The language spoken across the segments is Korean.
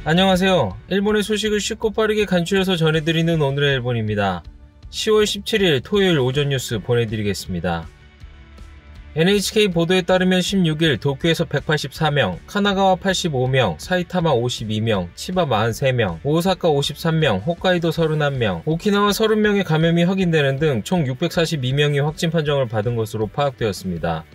안녕하세요. 일본의 소식을 쉽고 빠르게 간추려서 전해드리는 오늘의 일본입니다. 10월 17일 토요일 오전 뉴스 보내드리겠습니다. NHK 보도에 따르면 16일 도쿄에서 184명, 카나가와 85명, 사이타마 52명, 치바 43명, 오사카 53명, 홋카이도 31명, 오키나와 30명의 감염이 확인되는 등 총 642명이 확진 판정을 받은 것으로 파악되었습니다.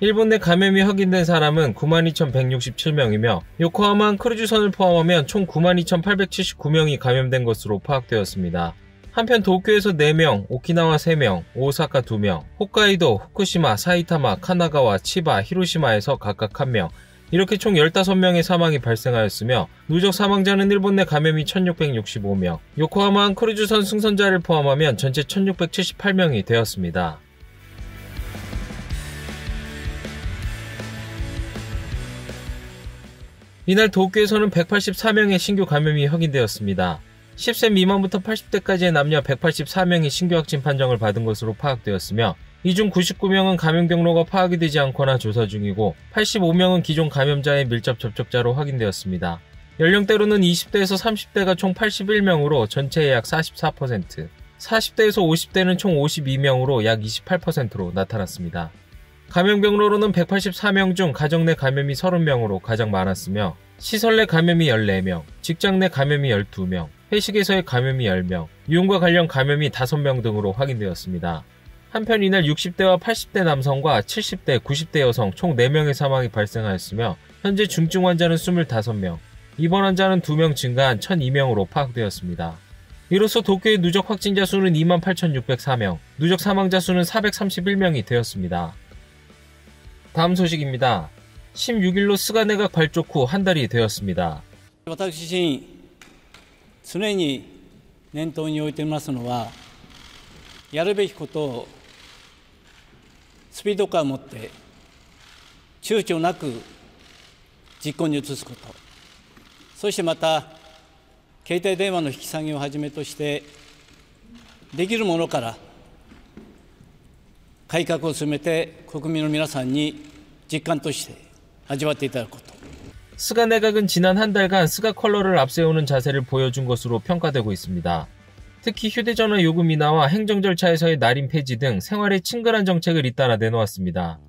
일본 내 감염이 확인된 사람은 92,167명이며 요코하마 크루즈선을 포함하면 총 92,879명이 감염된 것으로 파악되었습니다. 한편 도쿄에서 4명, 오키나와 3명, 오사카 2명, 홋카이도, 후쿠시마, 사이타마, 카나가와, 치바, 히로시마에서 각각 1명, 이렇게 총 15명의 사망이 발생하였으며 누적 사망자는 일본 내 감염이 1,665명, 요코하마 크루즈선 승선자를 포함하면 전체 1,678명이 되었습니다. 이날 도쿄에서는 184명의 신규 감염이 확인되었습니다. 10세 미만부터 80대까지의 남녀 184명이 신규 확진 판정을 받은 것으로 파악되었으며 이 중 99명은 감염 경로가 파악이 되지 않거나 조사 중이고 85명은 기존 감염자의 밀접 접촉자로 확인되었습니다. 연령대로는 20대에서 30대가 총 81명으로 전체의 약 44%, 40대에서 50대는 총 52명으로 약 28%로 나타났습니다. 감염 경로로는 184명 중 가정 내 감염이 30명으로 가장 많았으며 시설 내 감염이 14명, 직장 내 감염이 12명, 회식에서의 감염이 10명, 유흥과 관련 감염이 5명 등으로 확인되었습니다. 한편 이날 60대와 80대 남성과 70대, 90대 여성 총 4명의 사망이 발생하였으며 현재 중증 환자는 25명, 입원 환자는 2명 증가한 1,002명으로 파악되었습니다. 이로써 도쿄의 누적 확진자 수는 28,604명, 누적 사망자 수는 431명이 되었습니다. 다음 소식입니다. 16일로 스가 내각 발족 후 한 달이 되었습니다. 私自身常に念頭に置いていますのは、やるべきことをスピード感を持って躊躇なく実行に移すこと、そしてまた携帯電話の引き下げをはじめとしてできるものから改革を進めて国民の皆さんに実感として味わっていただくこと。 스가 내각은 지난 한 달간 스가 컬러를 앞세우는 자세를 보여준 것으로 평가되고 있습니다. 특히 휴대전화 요금 인하와 행정 절차에서의 날인 폐지 등 생활에 친근한 정책을 잇따라 내놓았습니다.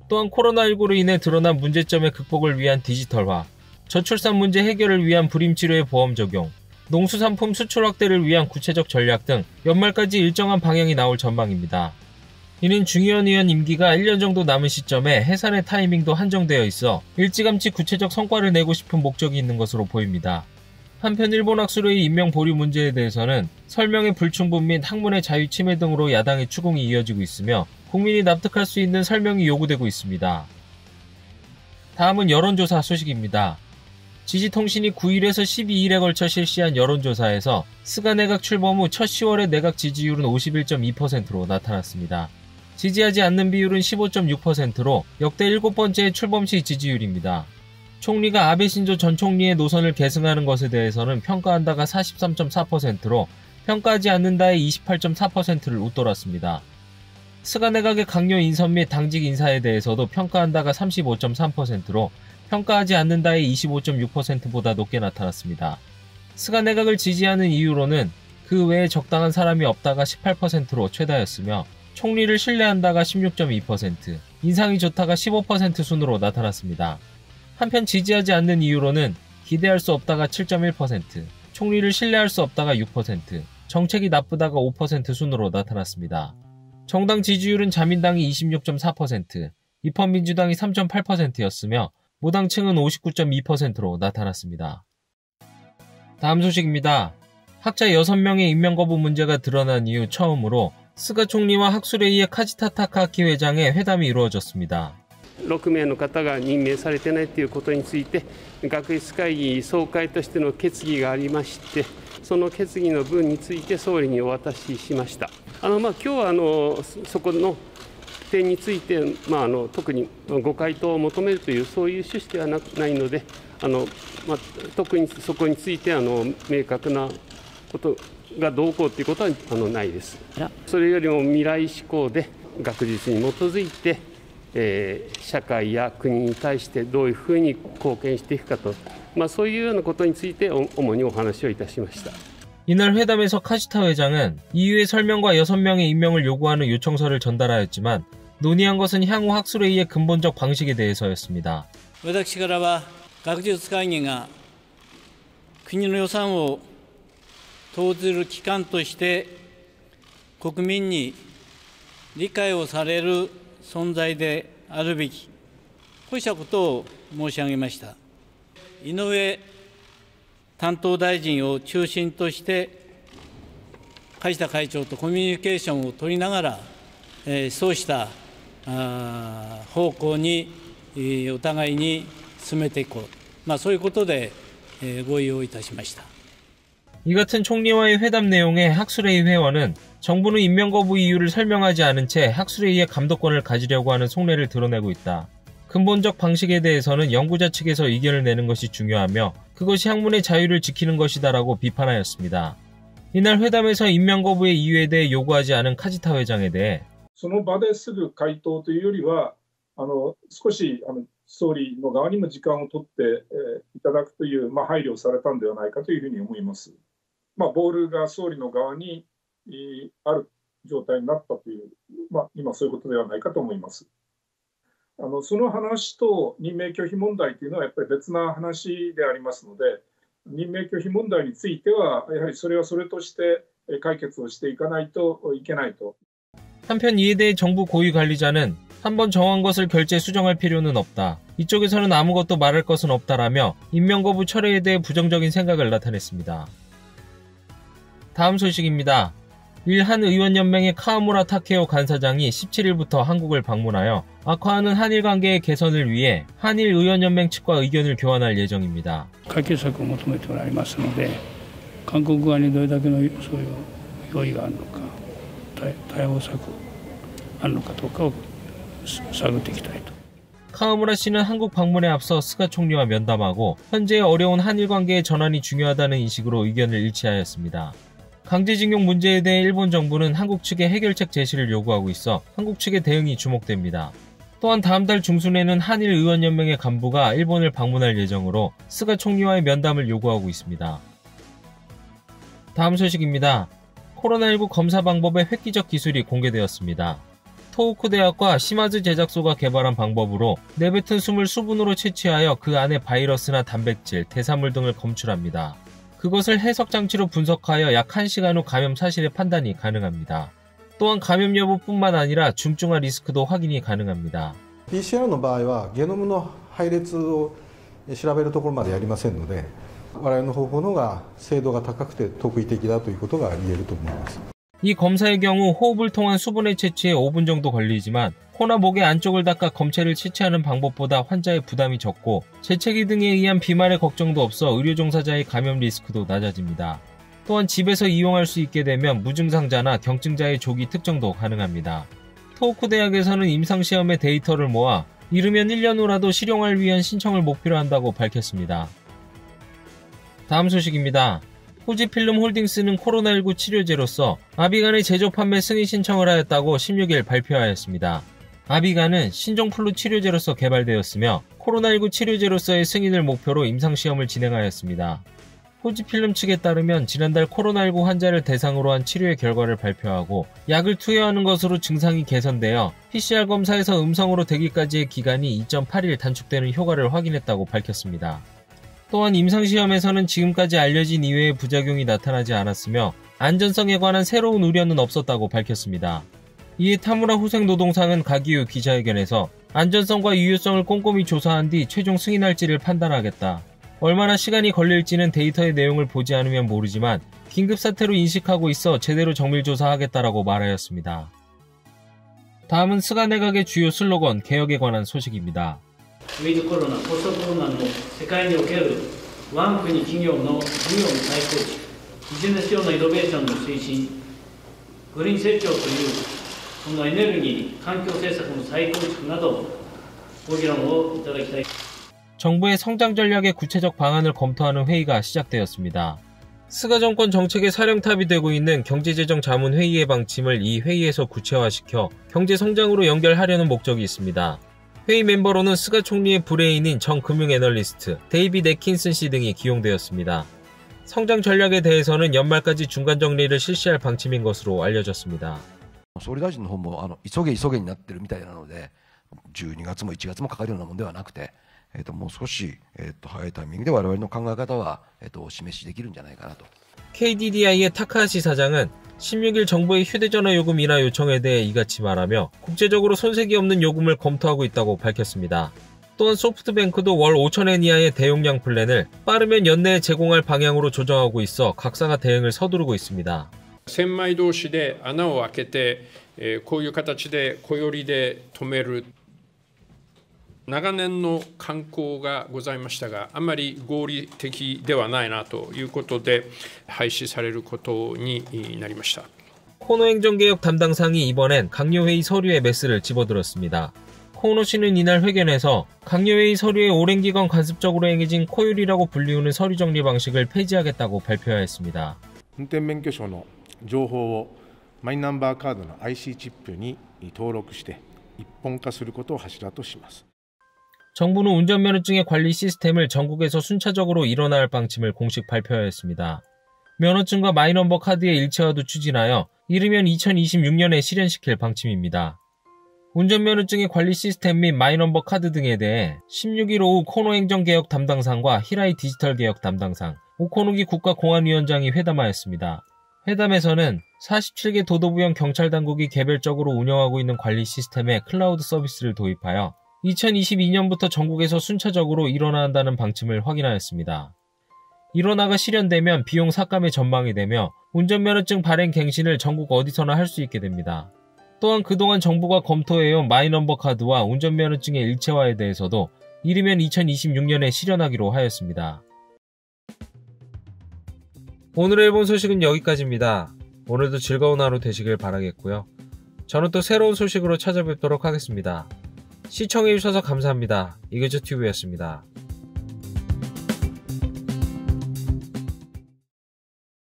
또한 코로나19로 인해 드러난 문제점의 극복을 위한 디지털화, 저출산 문제 해결을 위한 불임치료의 보험 적용, 농수산품 수출 확대를 위한 구체적 전략 등 연말까지 일정한 방향이 나올 전망입니다. 이는 중의원 의원 임기가 1년 정도 남은 시점에 해산의 타이밍도 한정되어 있어 일찌감치 구체적 성과를 내고 싶은 목적이 있는 것으로 보입니다. 한편 일본 학술회의 임명 보류 문제에 대해서는 설명의 불충분 및 학문의 자유 침해 등으로 야당의 추궁이 이어지고 있으며 국민이 납득할 수 있는 설명이 요구되고 있습니다. 다음은 여론조사 소식입니다. 지지통신이 9일에서 12일에 걸쳐 실시한 여론조사에서 스가 내각 출범 후 첫 10월의 내각 지지율은 51.2%로 나타났습니다. 지지하지 않는 비율은 15.6%로 역대 7번째의 출범 시 지지율입니다. 총리가 아베 신조 전 총리의 노선을 계승하는 것에 대해서는 평가한다가 43.4%로 평가하지 않는다의 28.4%를 웃돌았습니다. 스가 내각의 강요 인선 및 당직 인사에 대해서도 평가한다가 35.3%로 평가하지 않는다의 25.6%보다 높게 나타났습니다. 스가 내각을 지지하는 이유로는 그 외에 적당한 사람이 없다가 18%로 최다였으며 총리를 신뢰한다가 16.2%, 인상이 좋다가 15% 순으로 나타났습니다. 한편 지지하지 않는 이유로는 기대할 수 없다가 7.1%, 총리를 신뢰할 수 없다가 6%, 정책이 나쁘다가 5% 순으로 나타났습니다. 정당 지지율은 자민당이 26.4%, 입헌민주당이 3.8%였으며 무당층은 59.2%로 나타났습니다. 다음 소식입니다. 학자 6명의 임명 거부 문제가 드러난 이후 처음으로 스가 총리와 학술회의의 카지타 타카하키 회장의 회담이 이루어졌습니다. 6名の方が任命されてないということについて学術会議総会としての決議がありまして、その決議の文について総理にお渡ししました。今日はそこの点について、特にご回答を求めるというそういう趣旨ではないので、特にそこについて明確なことがどうこうということはないです。それよりも未来志向で学術に基づいて社会や国に対してどういうふうに貢献していくかと、そういうようなことについて主にお話をいたしました。 이날 회담에서 카시타 회장은 EU의 설명과 6명의 임명을 요구하는 요청서를 전달하였지만 논의한 것은 향후 학술회의의 근본적 방식에 대해서였습니다. 私からは学術会議が国の予算を投ずる機関として国民に理解をされる存在であるべき、こうしたことを申し上げました。井上担当大臣を中心として梶田会長とコミュニケーションを取りながら、そうした方向にお互いに進めていこう、そういうことで合意をいたしました。 이 같은 총리와의 회담 내용에 학술회의 회원은 정부는 임명 거부 이유를 설명하지 않은 채 학술회의의 감독권을 가지려고 하는 속내를 드러내고 있다. 근본적 방식에 대해서는 연구자 측에서 의견을 내는 것이 중요하며 그것이 학문의 자유를 지키는 것이다라고 비판하였습니다. 이날 회담에서 임명 거부의 이유에 대해 요구하지 않은 카지타 회장에 대해 その場ですぐ回答というよりは、少し総理の側にも時間を取っていただくという配慮をされたんではないかというふうに思います。ボールが総理の側にある状態になったという、今そういうことではないかと思います。その話と任命拒否問題というのはやっぱり別な話でありますので、任命拒否問題についてはやはりそれはそれとして解決をしていかないといけないと。 한편 이에 대해 정부 고위 관리자는 한번 정한 것을 결재 수정할 필요는 없다. 이쪽에서는 아무것도 말할 것은 없다라며 임명 거부 철회에 대해 부정적인 생각을 나타냈습니다. 다음 소식입니다. 일한의원연맹의 카와무라 타케오 간사장이 17일부터 한국을 방문하여 악화하는 한일 관계의 개선을 위해 한일의원연맹 측과 의견을 교환할 예정입니다. 解決策を求めておられますので、韓国側にどれだけのそういう用意があるのか、対応策あるのかどうかを探っていきたいと。 카와무라 씨는 한국 방문에 앞서 스가 총리와 면담하고 현재의 어려운 한일 관계의 전환이 중요하다는 인식으로 의견을 일치하였습니다. 강제징용 문제에 대해 일본 정부는 한국 측의 해결책 제시를 요구하고 있어 한국 측의 대응이 주목됩니다. 또한 다음 달 중순에는 한일의원연맹의 간부가 일본을 방문할 예정으로 스가 총리와의 면담을 요구하고 있습니다. 다음 소식입니다. 코로나19 검사 방법의 획기적 기술이 공개되었습니다. 토호쿠 대학과 시마즈 제작소가 개발한 방법으로 내뱉은 숨을 수분으로 채취하여 그 안에 바이러스나 단백질, 대사물 등을 검출합니다. 그것을 해석장치로 분석하여 약 1시간 후 감염 사실의 판단이 가능합니다. 또한 감염 여부뿐만 아니라 중증화 리스크도 확인이 가능합니다. PCR の場合はゲノムの配列を調べるところまでやりませんので、我々の方法の方が精度が高くて特異的だということが言えると思います。 이 검사의 경우 호흡을 통한 수분의 채취에 5분 정도 걸리지만 코나 목의 안쪽을 닦아 검체를 채취하는 방법보다 환자의 부담이 적고 재채기 등에 의한 비말의 걱정도 없어 의료 종사자의 감염 리스크도 낮아집니다. 또한 집에서 이용할 수 있게 되면 무증상자나 경증자의 조기 특정도 가능합니다. 토호쿠 대학에서는 임상시험의 데이터를 모아 이르면 1년 후라도 실용화를 위한 신청을 목표로 한다고 밝혔습니다. 다음 소식입니다. 후지필름 홀딩스는 코로나19 치료제로서 아비간의 제조 판매 승인 신청을 하였다고 16일 발표하였습니다. 아비간은 신종플루 치료제로서 개발되었으며 코로나19 치료제로서의 승인을 목표로 임상시험을 진행하였습니다. 후지필름 측에 따르면 지난달 코로나19 환자를 대상으로 한 치료의 결과를 발표하고 약을 투여하는 것으로 증상이 개선되어 PCR 검사에서 음성으로 되기까지의 기간이 2.8일 단축되는 효과를 확인했다고 밝혔습니다. 또한 임상시험에서는 지금까지 알려진 이외의 부작용이 나타나지 않았으며 안전성에 관한 새로운 우려는 없었다고 밝혔습니다. 이에 타무라 후생노동상은 가기 후 기자회견에서 안전성과 유효성을 꼼꼼히 조사한 뒤 최종 승인할지를 판단하겠다. 얼마나 시간이 걸릴지는 데이터의 내용을 보지 않으면 모르지만 긴급사태로 인식하고 있어 제대로 정밀조사하겠다라고 말하였습니다. 다음은 스가 내각의 주요 슬로건 개혁에 관한 소식입니다. ウィズコロナ、ポストコロナの世界における我が国企業の事業の再構築、ビジネス上のイノベーションの推進、グリーン成長というこのエネルギー、環境政策の再構築などご議論をいただきたい。 정부의 성장 전략의 구체적 방안을 검토하는 회의가 시작되었습니다. 스가 정권 정책의 사령탑이 되고 있는 경제재정자문회의의 방침을 이 회의에서 구체화시켜 경제성장으로 연결하려는 목적이 있습니다. 회의 멤버로는 스가 총리의 브레인인 전 금융 애널리스트 데이비드 애킨슨 씨 등이 기용되었습니다. 성장 전략에 대해서는 연말까지 중간 정리를 실시할 방침인 것으로 알려졌습니다. 総理大臣の方も急げになってるみたいなので、12月も1月もかかるようなものではなくて、もう少し、早いタイミングで我々の考え方は、お示しできるんじゃないかなと。 KDDI의 타카하시 사장은 16일 정부의 휴대전화 요금 인하 요청에 대해 이같이 말하며 국제적으로 손색이 없는 요금을 검토하고 있다고 밝혔습니다. 또한 소프트뱅크도 월 5,000엔 이하의 대용량 플랜을 빠르면 연내에 제공할 방향으로 조정하고 있어 각사가 대응을 서두르고 있습니다. 千枚同士で穴を開けて、こういう形で小寄りで止める長年の慣行がございましたが、あまり合理的ではないなということで廃止されることになりました。 코노 행정개혁 담당상이 이번엔 강요회의 서류에 메스를 집어들었습니다. 코노 씨는 이날 회견에서 강요회의 서류에 오랜 기간 관습적으로 행해진 코율이라고 불리우는 서류 정리 방식을 폐지하겠다고 발표하였습니다. 運転免許証の情報をマイナンバーカードの IC チップに登録して一本化することを柱とします。 정부는 운전면허증의 관리 시스템을 전국에서 순차적으로 일원화할 방침을 공식 발표하였습니다. 면허증과 마이넘버 카드의 일체화도 추진하여 이르면 2026년에 실현시킬 방침입니다. 운전면허증의 관리 시스템 및 마이넘버 카드 등에 대해 16일 오후 코노 행정개혁 담당상과 히라이 디지털개혁 담당상, 오코노기 국가공안위원장이 회담하였습니다. 회담에서는 47개 도도부형 경찰당국이 개별적으로 운영하고 있는 관리 시스템에 클라우드 서비스를 도입하여 2022년부터 전국에서 순차적으로 일원화한다는 방침을 확인하였습니다. 일원화가 실현되면 비용 삭감의 전망이 되며 운전면허증 발행 갱신을 전국 어디서나 할 수 있게 됩니다. 또한 그동안 정부가 검토해온 마이넘버 카드와 운전면허증의 일체화에 대해서도 이르면 2026년에 실현하기로 하였습니다. 오늘의 일본 소식은 여기까지입니다. 오늘도 즐거운 하루 되시길 바라겠고요. 저는 또 새로운 소식으로 찾아뵙도록 하겠습니다. 시청해주셔서 감사합니다. 이그저튜브였습니다.